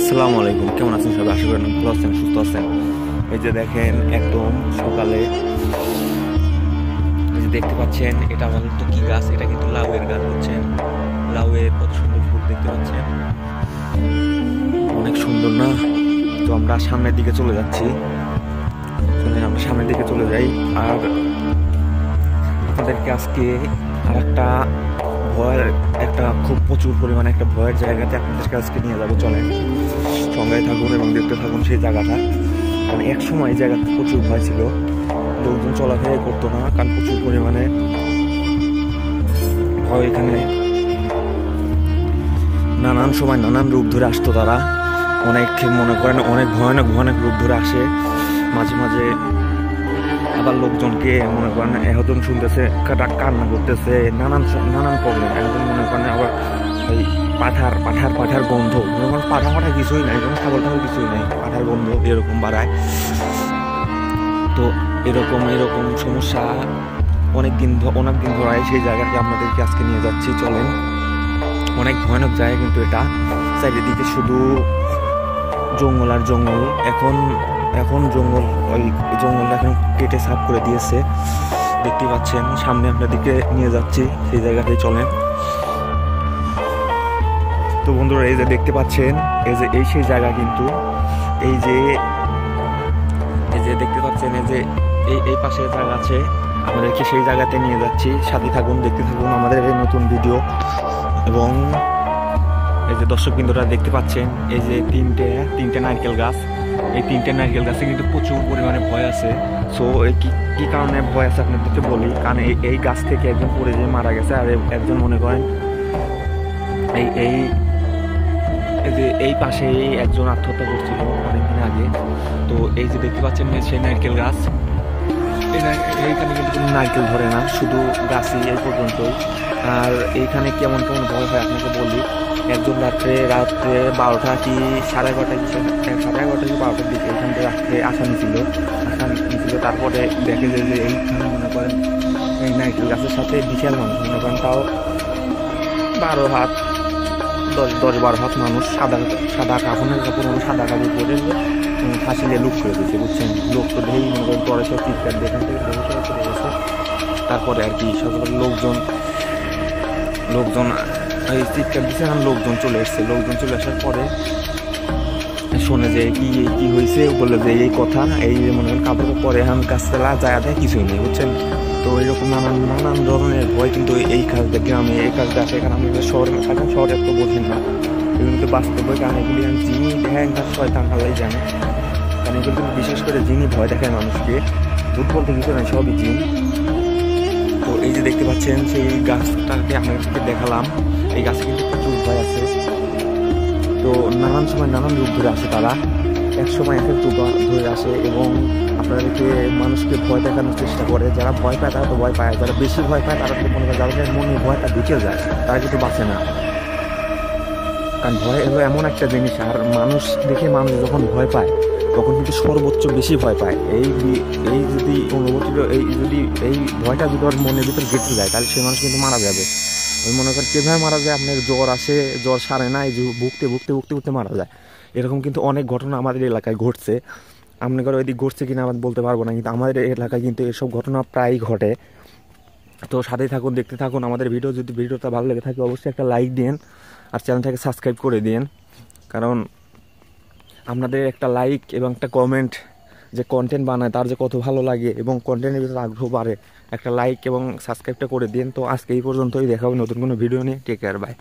আসসালামু আলাইকুম, কেমন আছেন সবাই? আশা করেন ভালো আছেন, সুস্থ আছেন। এই যে দেখেন একদম সকালে এই যে দেখতে পাচ্ছেন, এটা আমাদের তো কি গাছ, এটা কিন্তু লাউয়ের গাছ, বুঝছেন? লাউয়ের কত সুন্দর ফুল দেখতে পাচ্ছেন, অনেক সুন্দর না? তো আমরা সামনের দিকে চলে যাচ্ছি, আমরা সামনের দিকে চলে যাই। আর আপনাদেরকে আজকে আর একটা খুব প্রচুর পরিমাণে একটা ভয়ের জায়গাতে আপনাদেরকে আজকে নিয়ে যাবো। চলেন, সঙ্গে থাকুন এবং দেখতে থাকুন সেই জায়গাটা। কারণ এক সময় এই জায়গাটা প্রচুর ভয় ছিল, লোকজন চলাফেরাই করতো না, কারণ প্রচুর পরিমাণে ভয়। এখানে নানান সময় নানান রূপ ধরে আসতো তারা, অনেক মনে করেন অনেক ভয়ানক ভয়ানক রূপ ধরে আসে। মাঝে মাঝে আবার লোকজনকে মনে করেন এখন শুনতেছে কান্না করতেছে, নানান নানান প্রবলেম। এখন মনে করেন আবার ওই পাঠার গন্ধ, মনে করেন পাঠা কিছুই নাই, কোনো ছাগল কিছুই নাই, পাঠার গন্ধ এরকম বাড়ায়। তো এরকম সমস্যা অনেক দিন ধরে সেই জায়গাতে আপনাদেরকে আজকে নিয়ে যাচ্ছি। চলেন, অনেক ভয়ানক জায়গা কিন্তু এটা, চারিদিকে শুধু জঙ্গল আর জঙ্গল। এখন জঙ্গল, ওই জঙ্গলটা এখন কেটে সাফ করে দিয়েছে, দেখতে পাচ্ছেন। সামনে আপনাদেরকে নিয়ে যাচ্ছি সেই জায়গাতে, চলেন। তো বন্ধুরা, এই যে দেখতে পাচ্ছেন, এই সেই জায়গা কিন্তু, এই যে দেখতে পাচ্ছেন, এই পাশে জায়গা আছে, আমাদেরকে সেই জায়গাতে নিয়ে যাচ্ছি। সাথে থাকুন, দেখতে থাকুন আমাদের এই নতুন ভিডিও। এবং এই যে দর্শক বিন্দুরা দেখতে পাচ্ছেন, এই যে তিনটে নারকেল গাছ, এই তিনটে নারকেল গাছে কিন্তু প্রচুর পরিমাণে ভয় আছে। সো কি কারণে ভয় আছে আপনাদেরকে বলি। কারণ এই গাছ থেকে একজন পড়ে যেয়ে মারা গেছে, আর একজন মনে করেন এই পাশে একজন আত্মহত্যা করছিল অনেকদিন আগে। তো এই যে দেখতে পাচ্ছেন সেই নারকেল গাছ, এইখানে কিন্তু কোনো নারকেল ধরে না, শুধু গাছই এই পর্যন্তই। আর এইখানে কেমন ভয় হয় আপনাকে বলি। একজন রাত্রে 12টা কি 11:30 কি 12টার দিকে এখান থেকে রাত্রে আসা নিছিল। তারপরে দেখে যে এইখানে মনে করেন এই নারকেল গাছের সাথে বিশাল মানুষ, মনে করেন তাও 10-12 হাত মানুষ, সাদা কাপড়ের সাদা কাপড় পরে ফাঁসিলে লুক করে দিয়েছে, বুঝছেন? লোক তো দেখেই মনে করেন পরে সব চিৎকার দিয়ে এখান থেকে চলে গেছে। তারপরে আর কি সকল লোকজন এই চিৎকার দিচ্ছে, এখন লোকজন চলে এসছে। লোকজন চলে আসার পরে শোনে যে কি হয়েছে, বলে যে এই কথা, এই যে মনে করেন কাপড় পরে এখন গাছতলা জায়গা দেয় কিছুই নেই, বুঝছেন? তো এইরকম নানান ধরনের ভয় কিন্তু এই কাজটা গ্রামে, এই কাজটা আছে। এখানে আমাদের শহরে থাকেন, শহরে এত বোঝেন না, এগুলো কিন্তু বাস্তব হয়। কারণ এগুলি যিনি দেখেন শয়তান আল্লাহই জানে। কারণ এগুলো কিন্তু বিশেষ করে যিনি ভয় দেখায় মানুষকে, ভূত বলতে কিছু নয়, সবই জিন। তো এই যে দেখতে পাচ্ছেন সেই গাছটাকে আপনাদেরকে দেখালাম, এই গাছে কিন্তু প্রচুর ভয় আছে। তো নানান সময় নানান রূপ ধরে আসে তারা, এক সময় এক রূপ ধরে আসে এবং আপনাদেরকে মানুষকে ভয় দেখানোর চেষ্টা করে। যারা ভয় পায় তারা তো ভয় পায়, যারা বেশি ভয় পায় তারা তো মনে করে, যাদের মনে ভয়টা ঢুকে যায় তারা কিন্তু বাঁচে না। কারণ ভয় হলো এমন একটা জিনিস, আর মানুষ দেখে মানুষ যখন ভয় পায় তখন কিন্তু সর্বোচ্চ বেশি ভয় পায়। এই যদি অনুভূতিটা এই ভয়টা যদি ওর মনের ভিতর গেঁথে যায়, তাহলে সে মানুষ কিন্তু মারা যাবে। ওই মনে করেন কিভাবে মারা যায়, আপনার জ্বর আসে, জ্বর সারে না, এই যে ভুগতে মারা যায়। এরকম কিন্তু অনেক ঘটনা আমাদের এলাকায় ঘটছে। আপনার ঘরে ওইদিক ঘটছে কিনা আমি বলতে পারবো না, কিন্তু আমাদের এলাকায় কিন্তু এসব ঘটনা প্রায়ই ঘটে। তো সাথেই থাকুন, দেখতে থাকুন আমাদের ভিডিও। যদি ভিডিওটা ভালো লেগে থাকে অবশ্যই একটা লাইক দিন, আর চ্যানেলটাকে সাবস্ক্রাইব করে দিন। কারণ আপনাদের একটা লাইক এবং একটা কমেন্ট যে কন্টেন্ট বানায় তার যে কত ভালো লাগে এবং কন্টেন্টের ভিতরে আগ্রহ বাড়ে, একটা লাইক এবং সাবস্ক্রাইবটা করে দিন। তো আজকে এই পর্যন্তই, দেখা হবে নতুন কোনো ভিডিও নিয়ে। Take care, by.